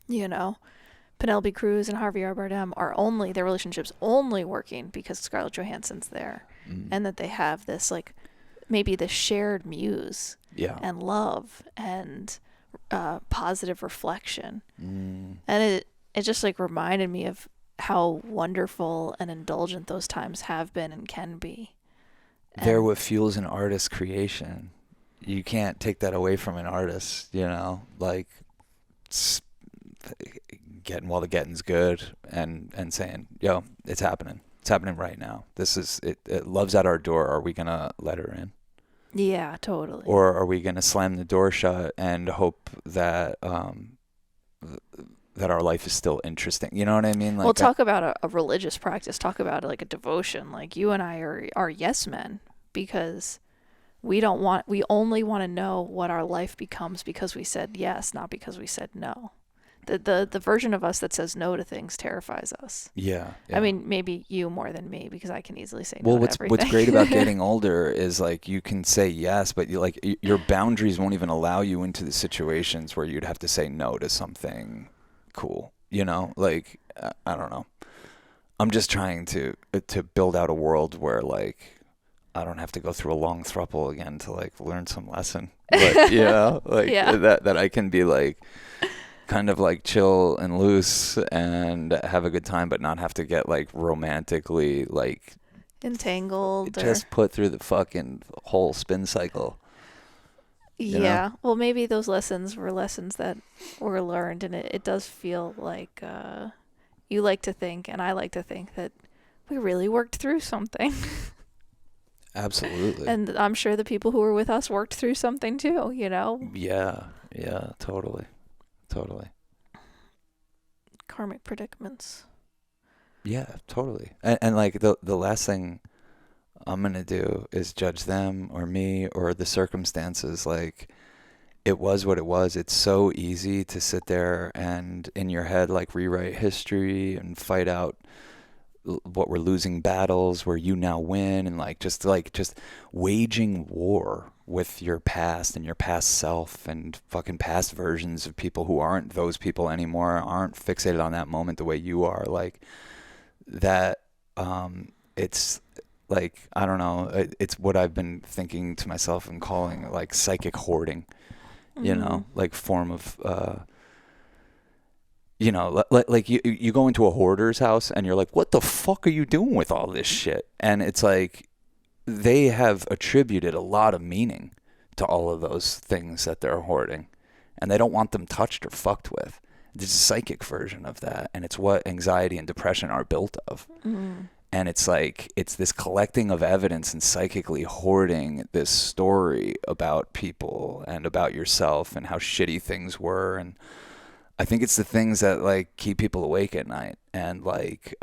You know, Penelope Cruz and Javier Bardem their relationship's only working because Scarlett Johansson's there, and that they have this like maybe this shared muse and love and positive reflection. And it just like reminded me of how wonderful and indulgent those times have been and can be. They're what fuels an artist's creation. You can't take that away from an artist, you know, like getting while the getting's good and saying, yo, it's happening. It's happening right now. This is it. Love's at our door. Are we going to let her in? Yeah, totally. Or are we going to slam the door shut and hope that that our life is still interesting? You know what I mean? Like, well, talk about a religious practice. Talk about like a devotion. Like you and I are yes men because we only want to know what our life becomes because we said yes, not because we said no. The version of us that says no to things terrifies us. Yeah. I mean, maybe you more than me because I can easily say no to everything. What's great about getting older is like you can say yes, but you like your boundaries won't even allow you into the situations where you'd have to say no to something cool. You know, like I don't know. I'm just trying to build out a world where like I don't have to go through a long throuple again to like learn some lesson. But like that I can be like kind of like chill and loose and have a good time, but not have to get like romantically like entangled. Just put through the fucking whole spin cycle. Yeah. Well, maybe those lessons were lessons that were learned, and it does feel like you like to think, and I like to think that we really worked through something. Absolutely. And I'm sure the people who were with us worked through something too, you know? Yeah, totally. Karmic predicaments. Yeah, totally. And like the last thing I'm going to do is judge them or me or the circumstances. Like it was what it was. It's so easy to sit there and in your head like rewrite history and fight out what we're losing battles where you now win, and just waging war with your past and your past self and fucking past versions of people who aren't those people anymore, aren't fixated on that moment the way you are. Like that, it's like, I don't know, it's what I've been thinking to myself and calling like psychic hoarding, you know, like form of, you know, like you go into a hoarder's house and you're like, what the fuck are you doing with all this shit? And it's like, they have attributed a lot of meaning to all of those things that they're hoarding, and they don't want them touched or fucked with. There's a psychic version of that, and it's what anxiety and depression are built of. And it's like, it's this collecting of evidence and psychically hoarding this story about people and about yourself and how shitty things were. And I think it's the things that like keep people awake at night. And like,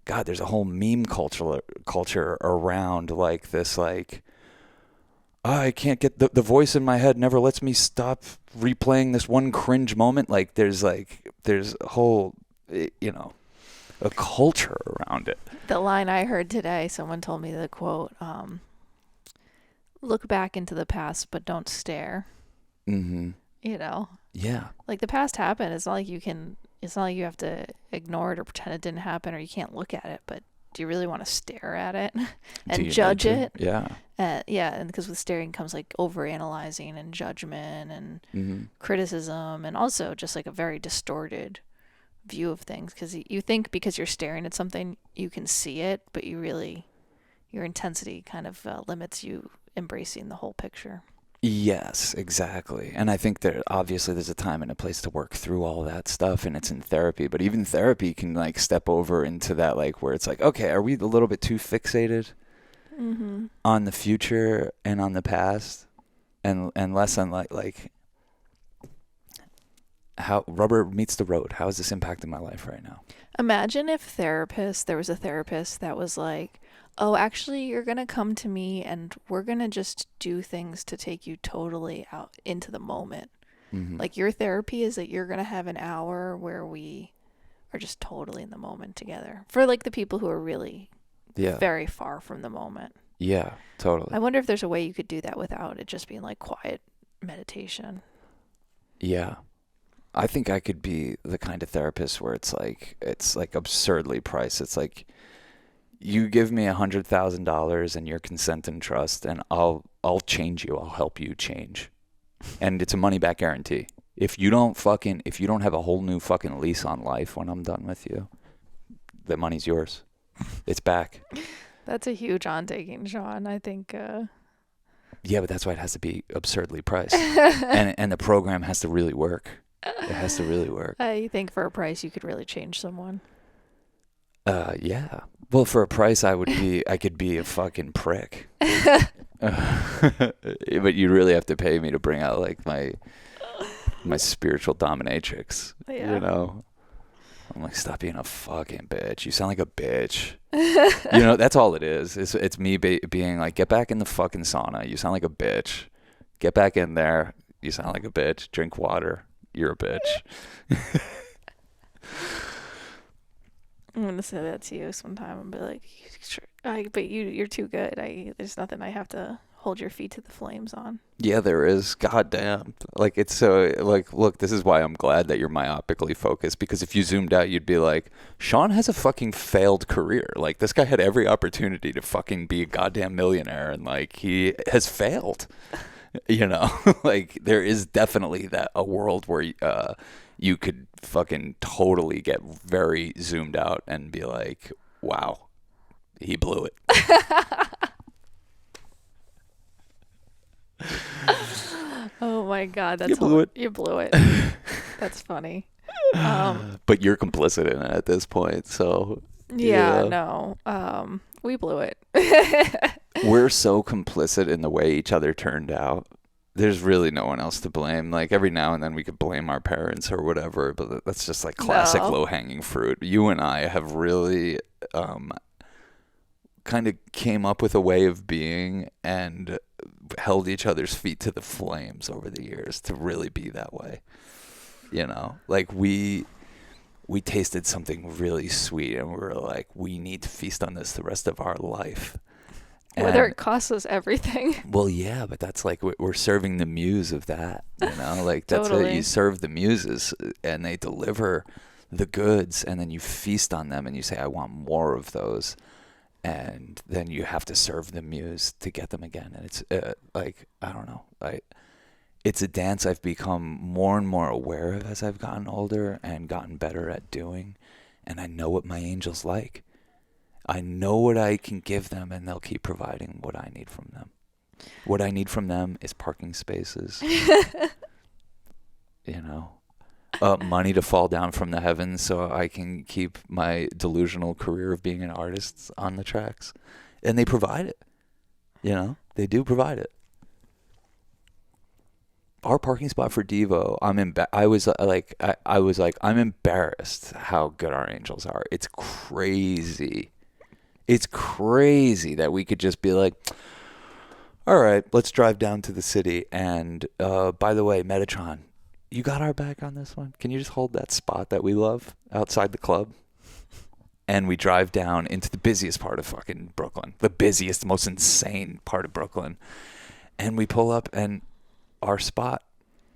God, there's a whole meme culture around like this, like, I can't get the voice in my head never lets me stop replaying this one cringe moment. Like there's a whole, you know, a culture around it. The line I heard today, someone told me the quote, look back into the past, but don't stare. Mm-hmm. You know? Yeah. Like the past happened. It's not like you have to ignore it or pretend it didn't happen or you can't look at it, but do you really want to stare at it and judge it? Yeah. Yeah, and because with staring comes like overanalyzing and judgment and criticism, and also just like a very distorted view of things, because you think because you're staring at something you can see it, but you your intensity kind of limits you embracing the whole picture. Yes, exactly. And I think that obviously there's a time and a place to work through all that stuff, and it's in therapy. But even therapy can like step over into that, like where it's like, okay, are we a little bit too fixated on the future and on the past, and less on like how rubber meets the road? How is this impacting my life right now? Imagine if there was a therapist that was like, oh, actually, you're going to come to me and we're going to just do things to take you totally out into the moment. Like your therapy is that you're going to have an hour where we are just totally in the moment together. For like the people who are really very far from the moment. Yeah, totally. I wonder if there's a way you could do that without it just being like quiet meditation. Yeah. I think I could be the kind of therapist where it's like absurdly priced. It's like, you give me $100,000 and your consent and trust, and I'll change you. I'll help you change, and it's a money back guarantee. If you don't have a whole new fucking lease on life when I'm done with you, the money's yours. It's back. That's a huge undertaking, Sean. I think. Yeah, but that's why it has to be absurdly priced, and the program has to really work. It has to really work. I think for a price you could really change someone. Yeah. Well, for a price, I could be a fucking prick. But you really have to pay me to bring out like my spiritual dominatrix. Yeah. You know? I'm like, stop being a fucking bitch. You sound like a bitch. You know, that's all it is. It's me being like, get back in the fucking sauna. You sound like a bitch. Get back in there. You sound like a bitch. Drink water. You're a bitch. I'm gonna say that to you sometime and be like, sure, but you're too good. There's nothing I have to hold your feet to the flames on. Yeah, there is. Goddamn. Like, it's so, like, look, this is why I'm glad that you're myopically focused, because if you zoomed out, you'd be like, Sean has a fucking failed career. Like, this guy had every opportunity to fucking be a goddamn millionaire, and, like, he has failed. You know? Like, there is definitely a world where you could fucking totally get very zoomed out and be like, wow, he blew it. Oh my God, You blew it. You blew it. That's funny. But you're complicit in it at this point, so yeah. No, we blew it. We're so complicit in the way each other turned out. There's really no one else to blame. Like, every now and then we could blame our parents or whatever, but that's just like classic low-hanging fruit. You and I have really kind of came up with a way of being and held each other's feet to the flames over the years to really be that way. You know, like we tasted something really sweet and we were like, we need to feast on this the rest of our life. Whether it costs us everything. Well, yeah, but that's like we're serving the muse of that, you know? Like, that's Totally. what you serve the muses, and they deliver the goods, and then you feast on them and you say, I want more of those. And then you have to serve the muse to get them again. And it's like, I don't know. It's a dance I've become more and more aware of as I've gotten older and gotten better at doing. And I know what my angels like. I know what I can give them, and they'll keep providing what I need from them. What I need from them is parking spaces, you know, money to fall down from the heavens so I can keep my delusional career of being an artist on the tracks. And they provide it, you know, they do provide it. Our parking spot for Devo, I was like, I'm embarrassed how good our angels are. It's crazy. It's crazy that we could just be like, all right, let's drive down to the city. And by the way, Metatron, you got our back on this one? Can you just hold that spot that we love outside the club? And we drive down into the busiest part of fucking Brooklyn, the busiest, most insane part of Brooklyn. And we pull up, and our spot,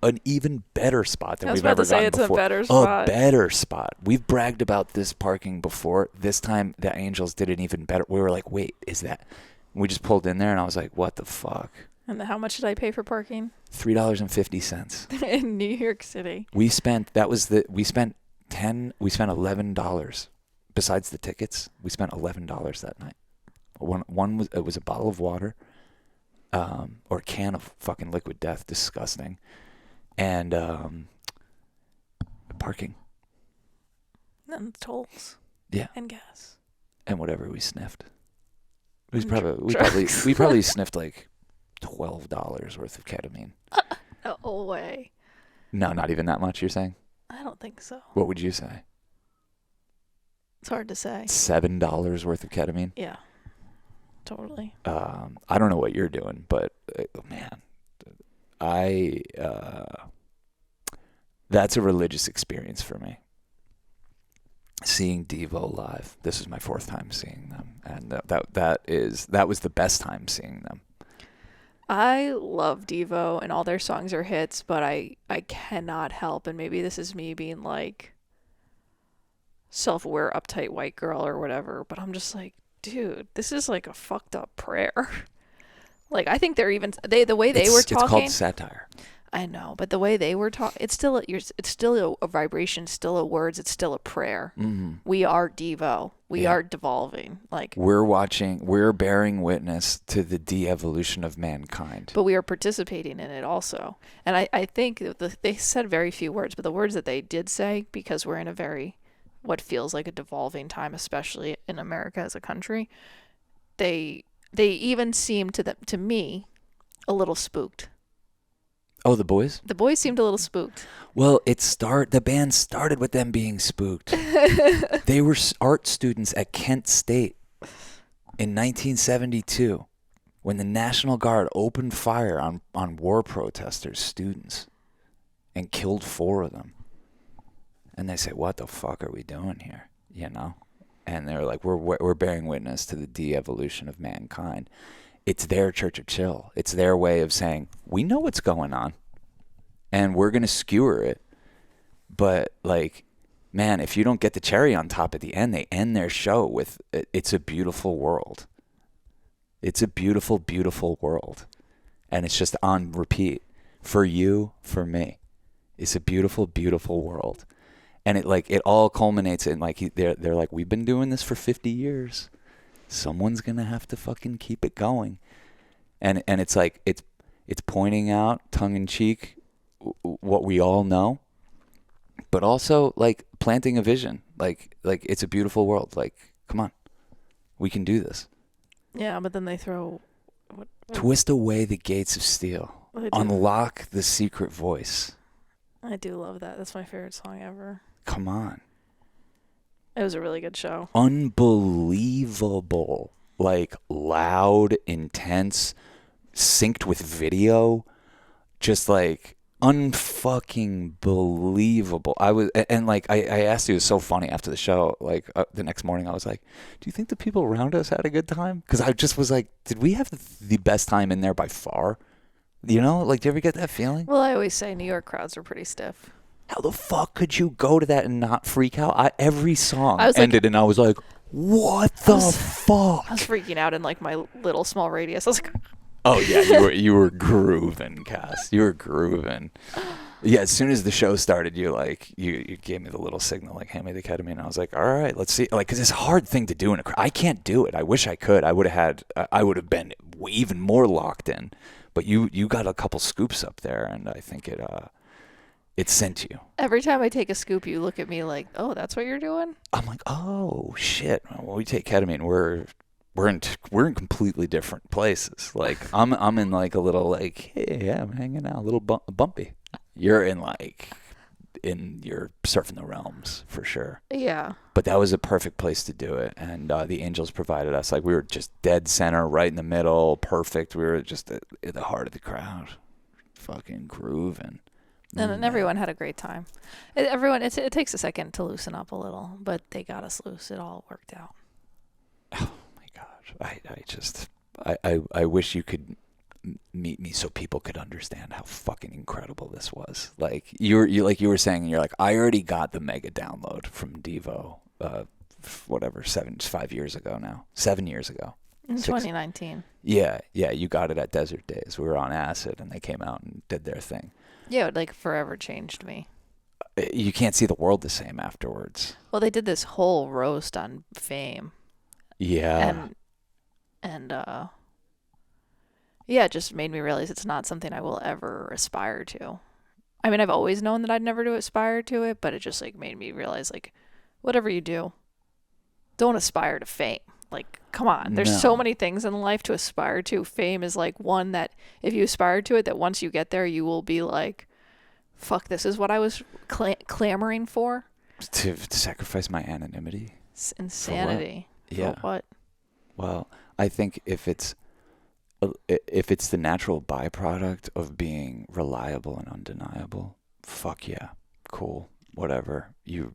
an even better spot than we've ever gotten before. It's a better spot. A better spot. We've bragged about this parking before. This time, the Angels did an even better. We were like, wait, is that? We just pulled in there, and I was like, what the fuck? And how much did I pay for parking? $3.50 in New York City. We spent $11. Besides the tickets, we spent $11 that night. One was, it was a bottle of water, or a can of fucking liquid death, disgusting, and parking. And tolls. Yeah. And gas. And whatever we sniffed. We probably sniffed like $12 worth of ketamine. No way. No, not even that much, you're saying? I don't think so. What would you say? It's hard to say. $7 worth of ketamine? Yeah. Totally. I don't know what you're doing, but man, that's a religious experience for me. Seeing Devo live. This is my 4th time seeing them, and that was the best time seeing them. I love Devo and all their songs are hits, but I cannot help, and maybe this is me being like self-aware, uptight white girl or whatever, but I'm just like, dude, this is like a fucked up prayer. Like, I think they're even the way they were talking. It's called satire. I know, but the way they were talking, it's still a vibration, still a words, it's still a prayer. Mm-hmm. We are Devo. We are devolving. Like, we're bearing witness to the de-evolution of mankind. But we are participating in it also. And I think they said very few words, but the words that they did say, because we're in a very, what feels like a devolving time, especially in America as a country, they even seemed to me a little spooked. Oh, the boys? The boys seemed a little spooked. Well, the band started with them being spooked. They were art students at Kent State in 1972 when the National Guard opened fire on war protesters, students, and killed 4 of them. And they say, what the fuck are we doing here? You know? And they're like, we're bearing witness to the de-evolution of mankind. It's their Church of Chill. It's their way of saying, we know what's going on, and we're going to skewer it. But, like, man, if you don't get the cherry on top at the end, they end their show with, it's a beautiful world. It's a beautiful, beautiful world. And it's just on repeat. For you, for me. It's a beautiful, beautiful world. And it all culminates in, like, they're like, we've been doing this for 50 years. Someone's going to have to fucking keep it going. And it's like, it's pointing out, tongue-in-cheek, what we all know, but also, like, planting a vision. Like it's a beautiful world. Like, come on. We can do this. Yeah, but then they throw... What? Twist away the gates of steel. Unlock the secret voice. I do love that. That's my favorite song ever. Come on. It was a really good show. Unbelievable. Like, loud, intense, synced with video. Just, like, unfucking believable. I asked you, it was so funny after the show, like, the next morning I was like, do you think the people around us had a good time? Because I just was like, did we have the best time in there by far? You know, like, do you ever get that feeling? Well, I always say New York crowds are pretty stiff. How the fuck could you go to that and not freak out? Every song ended, and I was like, what the fuck? I was freaking out in, like, my little small radius. I was like... Oh, yeah, you were grooving, Cass. You were grooving. Yeah, as soon as the show started, you gave me the little signal, like, hand me the ketamine. And I was like, all right, let's see. Like, because it's a hard thing to do in a crowd. I can't do it. I wish I could. I would have been even more locked in. But you got a couple scoops up there, and I think it sent you. Every time I take a scoop, you look at me like, oh, that's what you're doing? I'm like, oh, shit. When we take ketamine, we're in completely different places. Like, I'm in, like, a little, like, hey, yeah, I'm hanging out, a little bumpy. You're in, like, you're surfing the realms for sure. Yeah. But that was a perfect place to do it. And the angels provided us. Like, we were just dead center, right in the middle, perfect. We were just at the heart of the crowd, fucking grooving. And everyone had a great time. It takes a second to loosen up a little, but they got us loose. It all worked out. Oh my gosh. I wish you could meet me so people could understand how fucking incredible this was. Like, you were saying, you're like, I already got the mega download from Devo, 5 years ago now. 7 years ago. In 2019. Yeah, you got it at Desert Days. We were on acid, and they came out and did their thing. Yeah, it, like, forever changed me. You can't see the world the same afterwards. Well, they did this whole roast on Fame. Yeah. And And yeah, it just made me realize it's not something I will ever aspire to. I mean, I've always known that I'd never do aspire to it, but it just like made me realize like whatever you do, don't aspire to fame. Like, come on. There's so No. many things in life to aspire to. Fame is like one that if you aspire to it, that once you get there, you will be like, fuck, this is what I was clamoring for. To sacrifice my anonymity? It's For what? insanity. Yeah. For what? Well, I think if it's the natural byproduct of being reliable and undeniable, fuck yeah, cool, whatever. You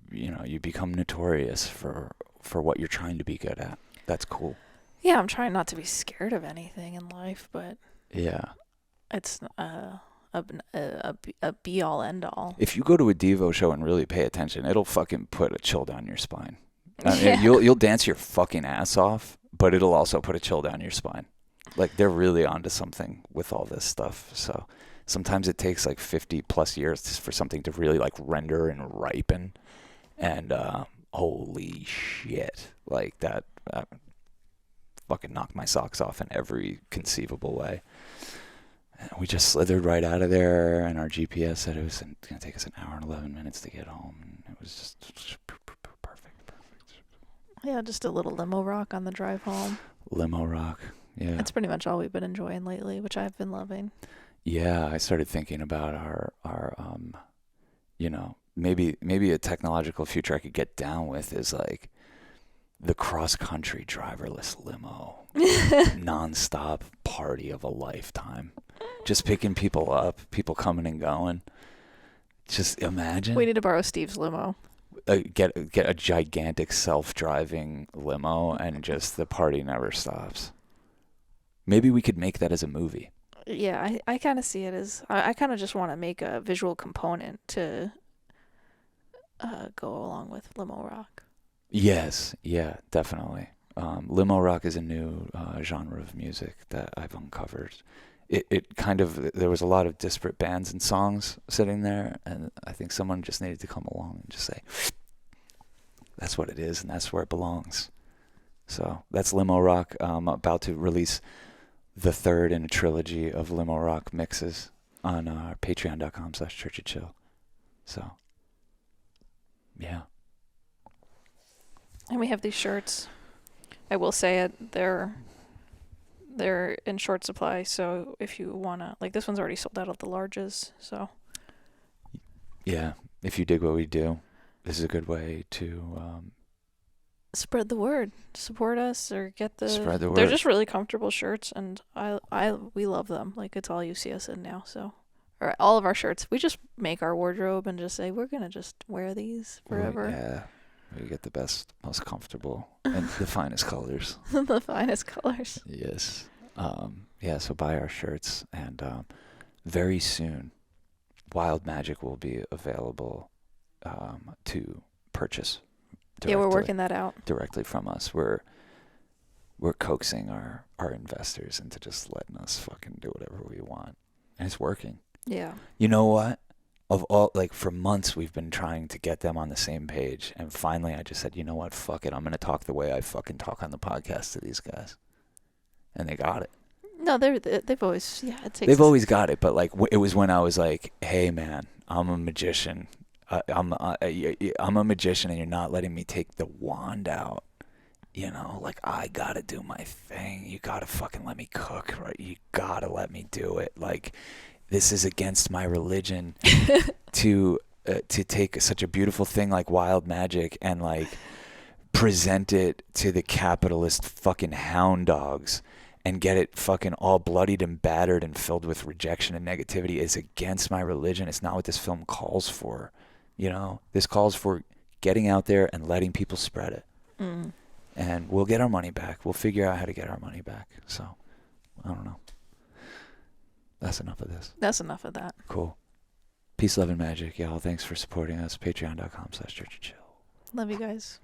become notorious for what you're trying to be good at. That's cool. Yeah, I'm trying not to be scared of anything in life, but Yeah. it's a be all end all. If you go to a Devo show and really pay attention, it'll fucking put a chill down your spine. I mean, Yeah. you'll dance your fucking ass off, but it'll also put a chill down your spine. Like they're really onto something with all this stuff. So sometimes it takes like 50 plus years for something to really like render and ripen. And holy shit, like that fucking knocked my socks off in every conceivable way. And we just slithered right out of there, and our GPS said it was going to take us an hour and 11 minutes to get home. And it was just perfect. Yeah, just a little limo rock on the drive home. Limo rock. Yeah. That's pretty much all we've been enjoying lately, which I've been loving. Yeah, I started thinking about our maybe a technological future I could get down with is like the cross-country driverless limo, nonstop party of a lifetime. Just picking people up, people coming and going. Just imagine. We need to borrow Steve's limo. Get a gigantic self-driving limo, and just the party never stops. Maybe we could make that as a movie. Yeah, I kind of see it as I kind of just want to make a visual component to go along with limo rock. Yes, yeah, definitely. Limo rock is a new genre of music that I've uncovered. It kind of, there was a lot of disparate bands and songs sitting there, and I think someone just needed to come along and just say, that's what it is, and that's where it belongs. So that's limo rock. I'm about to release the third in a trilogy of limo rock mixes on patreon.com/churchofchill. So, yeah. And we have these shirts. I will say it, they're in short supply, so if you wanna, like, this one's already sold out of the larges, so Yeah, if you dig what we do, this is a good way to spread the word, support us, or get the. spread the word. They're just really comfortable shirts, and we love them. Like, it's all you see us in now, so. Or all of our shirts, we just make our wardrobe and just say we're gonna just wear these forever. Yeah, we get the best, most comfortable, and the finest colors. The finest colors. Yes. Yeah, so buy our shirts, and very soon, Wild Magic will be available to purchase. Yeah, we're working that out. Directly from us. We're coaxing our investors into just letting us fucking do whatever we want, and it's working. Yeah. You know what? Of all, like, for months we've been trying to get them on the same page, and finally I just said, you know what? Fuck it. I'm gonna talk the way I fucking talk on the podcast to these guys, and they got it. No, they've always it takes. They've always got it, but like it was when I was like, hey man, I'm a magician. I'm a magician, and you're not letting me take the wand out. You know, like, I gotta do my thing. You gotta fucking let me cook, right? You gotta let me do it. Like, this is against my religion to take such a beautiful thing like Wild Magic and like present it to the capitalist fucking hound dogs and get it fucking all bloodied and battered and filled with rejection and negativity is against my religion. It's not what this film calls for. You know, this calls for getting out there and letting people spread it. Mm. And we'll get our money back. We'll figure out how to get our money back. So, I don't know. That's enough of this. That's enough of that. Cool. Peace, love, and magic, y'all. Thanks for supporting us. Patreon.com/churchofchill. Love you guys.